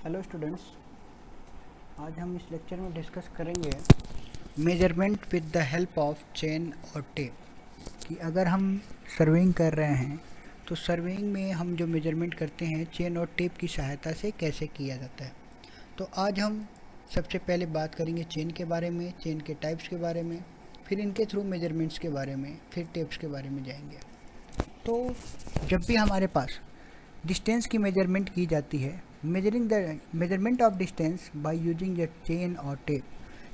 Hello students, आज हम इस लेक्चर में डिस्कस करेंगे measurement with the help of chain और टेप। कि अगर हम सर्वेइंग कर रहे हैं तो सर्वेइंग में हम जो मेजरमेंट करते हैं चेन और टेप की सहायता से कैसे किया जाता है। तो आज हम सबसे पहले बात करेंगे चेन के बारे में, चेन के टाइप्स के बारे में, फिर इनके थ्रू मेजरमेंट्स के बारे में, फिर टेप्स के बारे में जाएंगे। तो जब भी हमारे पास डिस्टेंस की मेजरमेंट की जाती है, measurement of distance by using the chain और टेप,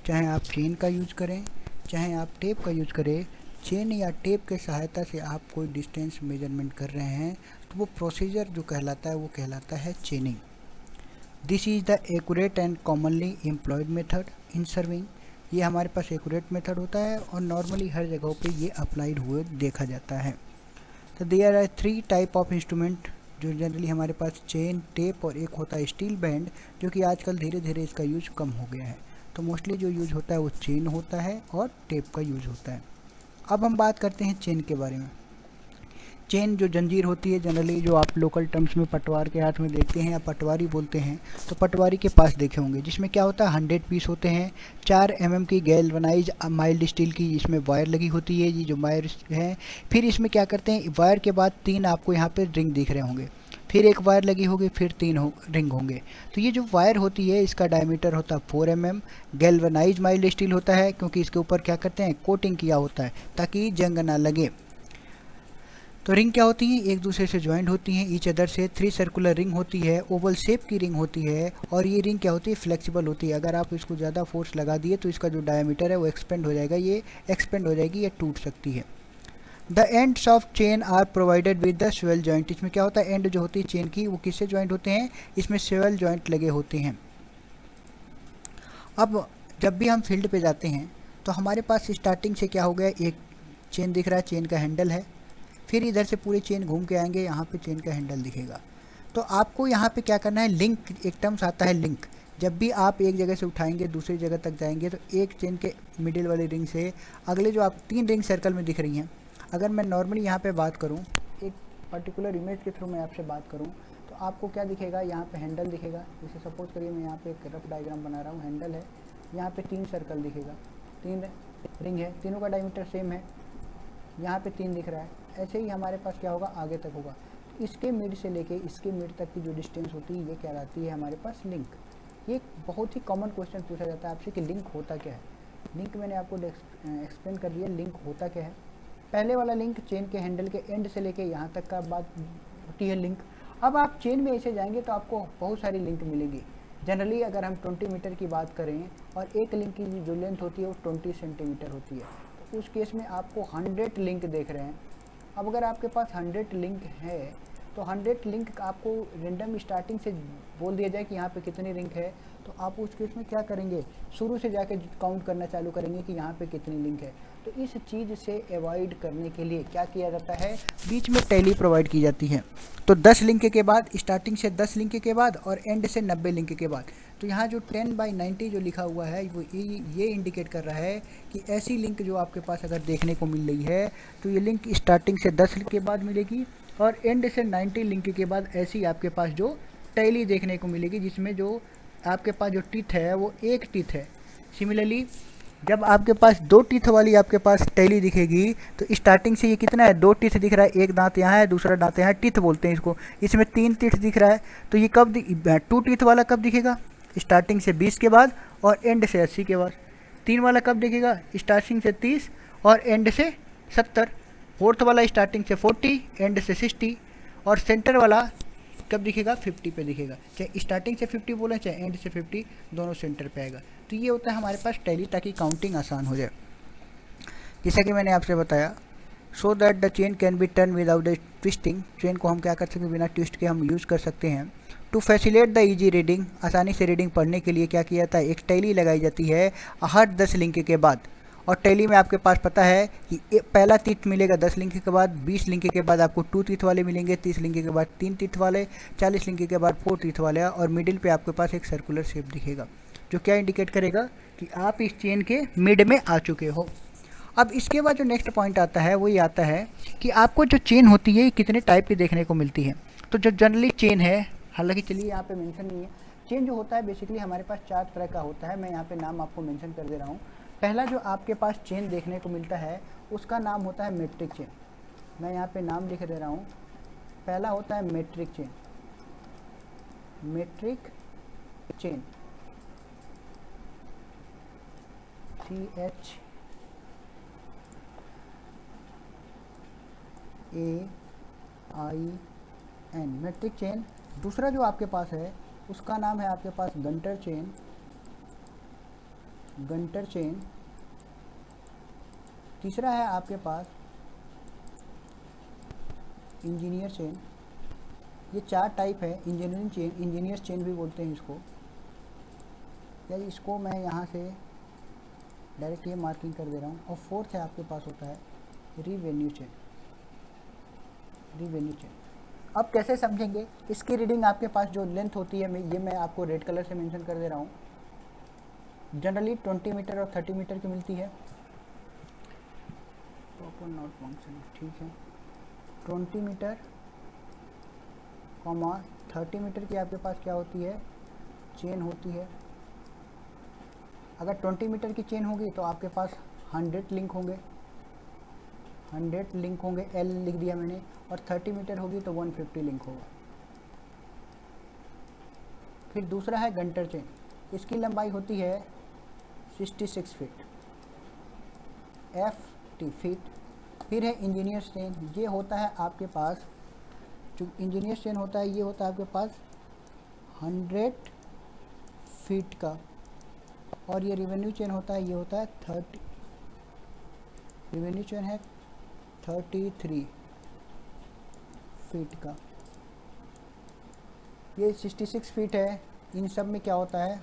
चाहे आप चेन का यूज करें चाहे आप टेप का यूज करें, चेन या टेप के सहायता से आप कोई डिस्टेंस मेजरमेंट कर रहे हैं तो वो प्रोसीजर जो कहलाता है वो कहलाता है चेनिंग। This is the accurate and commonly employed method in serving. ये हमारे पास एक्यूरेट मेथड होता है और नॉर्मली हर जगहों पे ये अप्लाइड हुए देखा जाता है। तो there are 3 type of instrument जो जनरली हमारे पास चेन, टेप और एक होता है स्टील बैंड, जो कि आजकल धीरे धीरे इसका यूज कम हो गया है। तो मोस्टली जो यूज होता है वो चेन होता है और टेप का यूज होता है। अब हम बात करते हैं चेन के बारे में। चेन जो जंजीर होती है, जनरली जो आप लोकल टर्म्स में पटवार के हाथ में देखते हैं या पटवारी बोलते हैं, तो पटवारी के पास देखे होंगे, जिसमें क्या होता है 100 पीस होते हैं। 4 mm की गैल्वनाइज माइल्ड स्टील की इसमें वायर लगी होती है, ये जो वायर है। फिर इसमें क्या करते हैं, वायर के बाद 3 आपको यहाँ पे रिंग दिख रहे होंगे, फिर एक वायर लगी होगी, फिर 3 रिंग होंगे। तो ये जो वायर होती है इसका डायमीटर होता है 4 mm। गैल्वनाइज माइल्ड स्टील होता है क्योंकि इसके ऊपर क्या करते हैं, कोटिंग किया होता है ताकि जंग ना लगे। तो रिंग क्या होती है, एक दूसरे से ज्वाइंट होती हैं ईच अदर से। 3 सर्कुलर रिंग होती है, ओवल शेप की रिंग होती है, और ये रिंग क्या होती है, फ्लेक्सिबल होती है। अगर आप इसको ज़्यादा फोर्स लगा दिए तो इसका जो डायमीटर है वो एक्सपेंड हो जाएगा, ये एक्सपेंड हो जाएगी, ये टूट सकती है। The ends of chain are provided with the swivel joint. इसमें क्या होता है, एंड जो होती है चेन की वो किससे ज्वाइंट होते हैं, इसमें स्वेल जॉइंट लगे होते हैं। अब जब भी हम फील्ड पे जाते हैं तो हमारे पास स्टार्टिंग से क्या हो गया, एक चेन दिख रहा है, चेन का हैंडल है। फिर इधर से पूरी चेन घूम के आएंगे, यहाँ पे चेन का हैंडल दिखेगा। तो आपको यहाँ पे क्या करना है, लिंक, एक टर्म्स आता है लिंक। जब भी आप एक जगह से उठाएंगे दूसरी जगह तक जाएंगे तो एक चेन के मिडिल वाली रिंग से अगले जो आप 3 रिंग सर्कल में दिख रही हैं, अगर मैं नॉर्मली यहाँ पे बात करूँ, एक पर्टिकुलर इमेज के थ्रू मैं आपसे बात करूँ, तो आपको क्या दिखेगा, यहाँ पे हैंडल दिखेगा। जैसे सपोज करिए मैं यहाँ पे एक रफ डायग्राम बना रहा हूँ, हैंडल है, यहाँ पे 3 सर्कल दिखेगा, 3 रिंग है, तीनों का डायमीटर सेम है, यहाँ पे 3 दिख रहा है। ऐसे ही हमारे पास क्या होगा, आगे तक होगा। इसके मिड से लेके इसके मिड तक की जो डिस्टेंस होती है ये कहलाती है हमारे पास लिंक। ये बहुत ही कॉमन क्वेश्चन पूछा जाता है आपसे कि लिंक होता क्या है। लिंक मैंने आपको एक्सप्लेन कर दिया, लिंक होता क्या है। पहले वाला लिंक चेन के हैंडल के एंड से लेके यहाँ तक का बात होती है लिंक। अब आप चेन में ऐसे जाएंगे तो आपको बहुत सारी लिंक मिलेगी। जनरली अगर हम 20 मीटर की बात करें और एक लिंक की जो लेंथ होती है वो 20 सेंटीमीटर होती है, तो उस केस में आपको 100 लिंक देख रहे हैं। अब अगर आपके पास 100 लिंक है तो 100 लिंक आपको रेंडम स्टार्टिंग से बोल दिया जाए कि यहाँ पे कितनी लिंक है, तो आप उस केस में क्या करेंगे, शुरू से जाके काउंट करना चालू करेंगे कि यहाँ पे कितनी लिंक है। तो इस चीज़ से अवॉइड करने के लिए क्या किया जाता है, बीच में टैली प्रोवाइड की जाती है। तो 10 लिंक के बाद, स्टार्टिंग से 10 लिंक के बाद और एंड से 90 लिंक के बाद, तो यहाँ जो 10/90 जो लिखा हुआ है वो ये इंडिकेट कर रहा है कि ऐसी लिंक जो आपके पास अगर देखने को मिल रही है तो ये लिंक स्टार्टिंग से 10 के बाद मिलेगी और एंड से 90 लिंक के बाद ऐसी आपके पास जो टैली देखने को मिलेगी, जिसमें जो आपके पास जो टीथ है वो एक टीथ है। सिमिलरली जब आपके पास 2 टीथ वाली आपके पास टैली दिखेगी तो स्टार्टिंग से ये कितना है, 2 टीथ दिख रहा है, एक दांत यहाँ है दूसरा दांत यहाँ है, टीथ बोलते हैं इसको। इसमें 3 टीथ दिख रहा है, तो ये कब 2 टीथ वाला कब दिखेगा, स्टार्टिंग से 20 के बाद और एंड से 80 के बाद। 3 वाला कब दिखेगा, स्टार्टिंग से 30 और एंड से 70। फोर्थ वाला स्टार्टिंग से 40 एंड से 60 और सेंटर वाला कब दिखेगा, 50 पे दिखेगा। चाहे स्टार्टिंग से 50 बोले चाहे एंड से 50, दोनों सेंटर पे आएगा। तो ये होता है हमारे पास टैली, ताकि काउंटिंग आसान हो जाए। जैसा कि मैंने आपसे बताया, so that the chain can be turn without the twisting. Chain को हम क्या कर सकते हैं, बिना ट्विस्ट के हम यूज़ कर सकते हैं। To facilitate the easy reading, आसानी से रीडिंग पढ़ने के लिए क्या किया जाता है, एक टैली लगाई जाती है हर 10 लिंक के बाद। और टैली में आपके पास पता है कि पहला टीथ मिलेगा 10 लिंक के बाद, 20 लिंक के बाद आपको 2 टीथ वाले मिलेंगे, 30 लिंक के बाद 3 टीथ वाले, 40 लिंक के बाद 4 टीथ वाले, और मिडिल पे आपके पास एक सर्कुलर शेप दिखेगा जो क्या इंडिकेट करेगा कि आप इस चेन के मिड में आ चुके हो। अब इसके बाद जो नेक्स्ट पॉइंट आता है वो ये आता है कि आपको जो चेन होती है कितने टाइप की देखने को मिलती है। तो जो जनरली चेन है, हालांकि चलिए यहाँ पे मेंशन नहीं है, चेन जो होता है बेसिकली हमारे पास 4 तरह का होता है। मैं यहाँ पे नाम आपको मेंशन कर दे रहा हूँ। पहला जो आपके पास चेन देखने को मिलता है उसका नाम होता है मेट्रिक चेन। मैं यहाँ पे नाम लिख दे रहा हूँ। पहला होता है metric chain, metric chain, CHAIN, metric chain. दूसरा जो आपके पास है उसका नाम है आपके पास गंटर चेन, गंटर चेन। तीसरा है आपके पास इंजीनियर चेन। ये 4 टाइप है। इंजीनियरिंग चेन, इंजीनियर चेन भी बोलते हैं इसको, या इसको मैं यहाँ से डायरेक्ट ये मार्किंग कर दे रहा हूँ। और फोर्थ है आपके पास होता है रिवेन्यू चेन, रिवेन्यू चेन। अब कैसे समझेंगे? इसकी रीडिंग आपके पास जो लेंथ होती है मैं आपको रेड कलर से मेंशन कर दे रहा हूँ। जनरली 20 मीटर और 30 मीटर की मिलती है। प्रॉपर नॉट फंक्शन, ठीक है। 20 मीटर, 30 मीटर की आपके पास क्या होती है? चेन होती है। अगर 20 मीटर की चेन होगी तो आपके पास 100 लिंक होंगे, 100 लिंक होंगे, L लिख दिया मैंने। और 30 मीटर होगी तो 150 लिंक होगा। फिर दूसरा है गंटर चेन। इसकी लंबाई होती है 66 फीट, FT फीट। फिर है इंजीनियर चेन। ये होता है आपके पास, जो इंजीनियर चेन होता है ये होता है आपके पास 100 फीट का। और ये रिवेन्यू चेन होता है, ये होता है 30, रिवेन्यू चेन है 33 फीट का। ये 66 फीट है। इन सब में क्या होता है?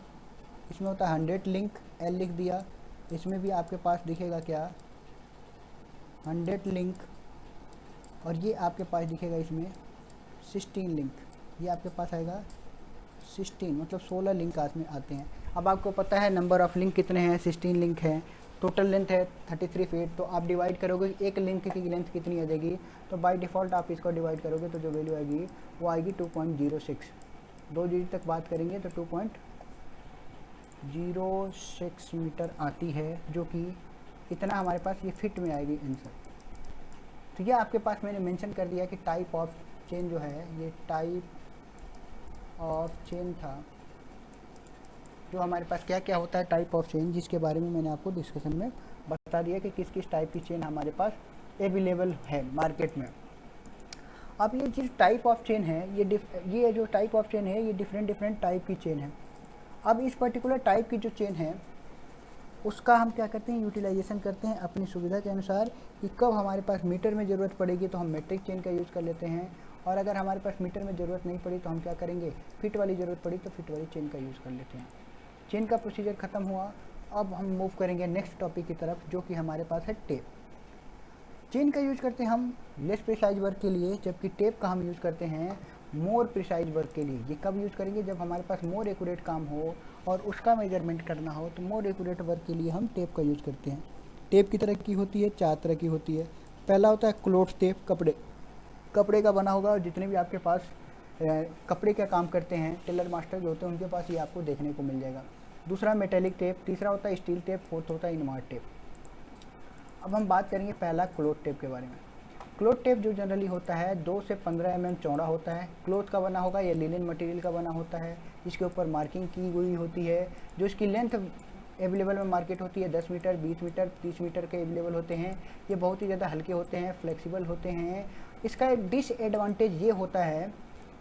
इसमें होता है 100 लिंक, L लिख दिया। इसमें भी आपके पास दिखेगा क्या? 100 लिंक। और ये आपके पास दिखेगा इसमें 16 लिंक। ये आपके पास आएगा 16, मतलब 16 लिंक में आते हैं। अब आपको पता है नंबर ऑफ़ लिंक कितने हैं? 16 लिंक हैं। टोटल लेंथ है 33 फीट। तो आप डिवाइड करोगे एक लिंक की लेंथ कितनी आ जाएगी, तो बाय डिफ़ॉल्ट आप इसको डिवाइड करोगे तो जो वैल्यू आएगी वो आएगी 2.06। 2 डिजिट तक बात करेंगे तो 2.06 मीटर आती है, जो कि इतना हमारे पास ये फिट में आएगी आंसर। तो ये आपके पास मैंने मेंशन कर दिया कि टाइप ऑफ चेन जो है, ये टाइप ऑफ चेन था। जो हमारे पास क्या क्या होता है टाइप ऑफ चेन, जिसके बारे में मैंने आपको डिस्कशन में बता दिया कि किस किस टाइप की चेन हमारे पास अवेलेबल है मार्केट में। अब ये चीज़ टाइप ऑफ चेन है, ये जो टाइप ऑफ चेन है ये डिफरेंट टाइप की चेन है। अब इस पर्टिकुलर टाइप की जो चेन है उसका हम क्या करते हैं? यूटिलाइजेशन करते हैं अपनी सुविधा के अनुसार, कि कब हमारे पास मीटर में ज़रूरत पड़ेगी तो हम मेट्रिक चेन का यूज़ कर लेते हैं, और अगर हमारे पास मीटर में ज़रूरत नहीं पड़ी तो हम क्या करेंगे? फिट वाली ज़रूरत पड़ी तो फिट वाली चेन का यूज़ कर लेते हैं। चेन का प्रोसीजर ख़त्म हुआ। अब हम मूव करेंगे नेक्स्ट टॉपिक की तरफ, जो कि हमारे पास है टेप। चेन का यूज़ करते हैं हम लेस प्रिसाइज वर्क के लिए, जबकि टेप का हम यूज़ करते हैं मोर प्रिसाइज वर्क के लिए। ये कब यूज़ करेंगे? जब हमारे पास मोर एक्यूरेट काम हो और उसका मेजरमेंट करना हो, तो मोर एक्यूरेट वर्क के लिए हम टेप का यूज़ करते हैं। टेप की तरह की होती है, 4 तरह की होती है। पहला होता है क्लोथ टेप, कपड़े का बना होगा। और जितने भी आपके पास कपड़े का काम करते हैं टेलर मास्टर जो होते हैं उनके पास ये आपको देखने को मिल जाएगा। दूसरा मेटेलिक टेप, तीसरा होता है स्टील टेप, फोर्थ होता है इनमार्ट टेप। अब हम बात करेंगे पहला क्लोथ टेप के बारे में। क्लोथ टेप जो जनरली होता है 2 से 15 mm चौड़ा होता है, क्लोथ का बना होगा या लिनन मटेरियल का बना होता है। इसके ऊपर मार्किंग की हुई होती है। जो इसकी लेंथ अवेलेबल में मार्केट होती है 10 मीटर, 20 मीटर, 30 मीटर के अवेलेबल होते हैं। ये बहुत ही ज़्यादा हल्के होते हैं, फ्लेक्सिबल होते हैं। इसका एक डिसएडवांटेज ये होता है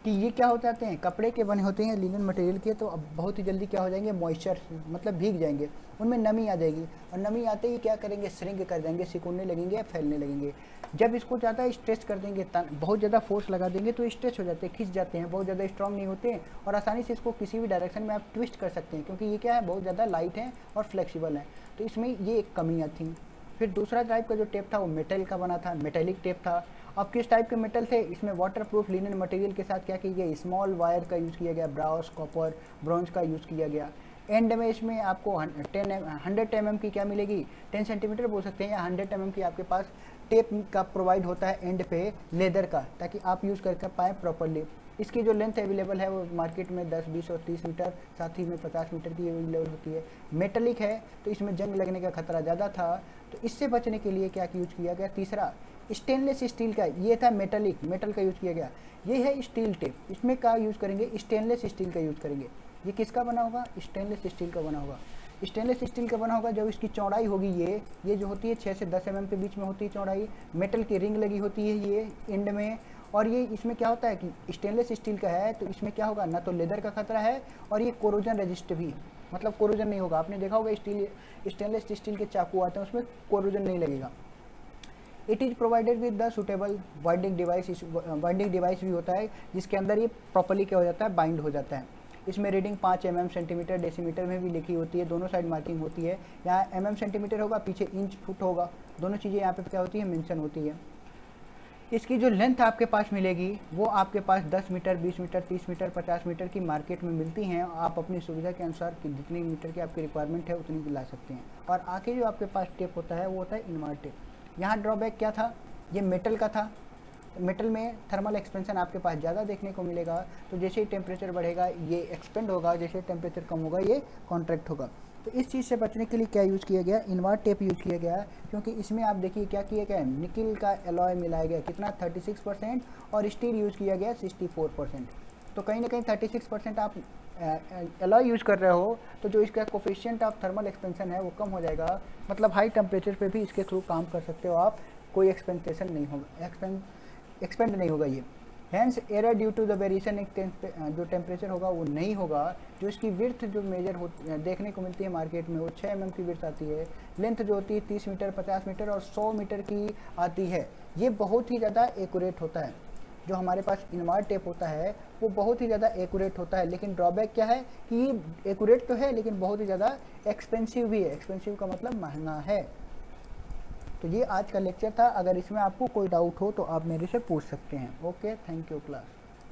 कि ये क्या हो जाते हैं, कपड़े के बने होते हैं, लिनन मटेरियल के, तो अब बहुत ही जल्दी क्या हो जाएंगे? मॉइस्चर, मतलब भीग जाएंगे, उनमें नमी आ जाएगी। और नमी आते ही क्या करेंगे? श्रिंक कर देंगे, सिकुड़ने लगेंगे, फैलने लगेंगे। जब इसको ज़्यादा स्ट्रेच कर देंगे, बहुत ज़्यादा फोर्स लगा देंगे तो स्ट्रेच हो जाते हैं, खिंच जाते हैं, बहुत ज़्यादा स्ट्रॉन्ग नहीं होते हैं। और आसानी से इसको किसी भी डायरेक्शन में आप ट्विस्ट कर सकते हैं, क्योंकि ये क्या है? बहुत ज़्यादा लाइट है और फ्लेक्सिबल है। तो इसमें ये एक कमियाँ थी। फिर दूसरा टाइप का जो टेप था वो मेटल का बना था, मेटेलिक टेप था। अब किस टाइप के मेटल थे? इसमें वाटरप्रूफ लिनन मटेरियल के साथ क्या किया गया? स्मॉल वायर का यूज़ किया गया, ब्रास, कॉपर, ब्रॉन्ज का यूज़ किया गया। एंड में इसमें आपको 100 mm की क्या मिलेगी? 10 सेंटीमीटर बोल सकते हैं, या 100 mm की आपके पास टेप का प्रोवाइड होता है एंड पे लेदर का, ताकि आप यूज़ कर पाएँ प्रॉपरली। इसकी जो लेंथ अवेलेबल है वो मार्केट में 10, 20 और 30 मीटर, साथ ही में 50 मीटर की अवेलेबल होती है। मेटलिक है तो इसमें जंग लगने का खतरा ज़्यादा था, तो इससे बचने के लिए क्या यूज किया गया? तीसरा स्टेनलेस स्टील का, ये था मेटलिक, मेटल का यूज किया गया। ये है स्टील टेप, इसमें क्या यूज करेंगे? स्टेनलेस स्टील का यूज करेंगे। ये किसका बना होगा? स्टेनलेस स्टील का बना होगा। स्टेनलेस स्टील का बना होगा जब इसकी चौड़ाई होगी ये जो होती है 6 से 10 mm के बीच में होती है चौड़ाई, मेटल की रिंग लगी होती है ये एंड में, और ये इसमें क्या होता है कि स्टेनलेस स्टील का है तो इसमें क्या होगा? ना तो लेदर का खतरा है और ये कोरोजन रेजिस्ट भी, मतलब कोरोजन नहीं होगा। आपने देखा होगा स्टेनलेस स्टील के चाकू आते हैं उसमें कोरोजन नहीं लगेगा। It is provided with the suitable binding device भी होता है जिसके अंदर ये प्रॉपर्ली क्या हो जाता है? बाइंड हो जाता है। इसमें रीडिंग 5 mm, सेंटीमीटर, डेसीमीटर में भी लिखी होती है, दोनों साइड मार्किंग होती है। यहाँ mm सेंटीमीटर होगा, पीछे इंच फुट होगा, दोनों चीज़ें यहाँ पे क्या होती है? मेंशन होती है। इसकी जो लेंथ आपके पास मिलेगी वो आपके पास 10 मीटर, 20 मीटर, 30 मीटर, 50 मीटर की मार्केट में मिलती हैं। आप अपनी सुविधा के अनुसार कि जितनी मीटर की आपकी रिक्वायरमेंट है उतनी की ला सकते हैं। और आगे जो आपके पास टेप होता है वो होता है इनवर्ट टेप। यहाँ ड्रॉबैक क्या था? ये मेटल का था, मेटल में थर्मल एक्सपेंशन आपके पास ज़्यादा देखने को मिलेगा, तो जैसे ही टेम्परेचर बढ़ेगा ये एक्सपेंड होगा, जैसे टेम्परेचर कम होगा ये कॉन्ट्रैक्ट होगा। तो इस चीज़ से बचने के लिए क्या यूज़ किया गया? इनवर्ट टेप यूज़ किया गया, क्योंकि इसमें आप देखिए क्या किया गया है? निकिल का एलॉय मिलाया गया, कितना? 36%, और स्टील यूज़ किया गया 64%। तो कहीं ना कहीं 36% आप एलॉय यूज़ कर रहे हो तो जो इसका कोफिशिएंट ऑफ थर्मल एक्सपेंशन है वो कम हो जाएगा, मतलब हाई टेम्परेचर पे भी इसके थ्रू काम कर सकते हो आप, कोई एक्सपेंटेशन नहीं होगा, एक्सपेंड नहीं होगा ये। Hence error due to the variation जो टेम्परेचर होगा वो नहीं होगा। जो इसकी विर्थ जो मेजर हो देखने को मिलती है मार्केट में वो 6 mm की विर्थ आती है। लेंथ जो होती है 30 मीटर, 50 मीटर और 100 मीटर की आती है। ये बहुत ही ज़्यादा एक्यूरेट होता है। जो हमारे पास इनवर्ट टेप होता है वो बहुत ही ज़्यादा एक्यूरेट होता है, लेकिन ड्रॉबैक क्या है कि एक्यूरेट तो है लेकिन बहुत ही ज़्यादा एक्सपेंसिव भी है। एक्सपेंसिव का मतलब महंगा है। तो ये आज का लेक्चर था। अगर इसमें आपको कोई डाउट हो तो आप मेरे से पूछ सकते हैं। Okay, thank you class.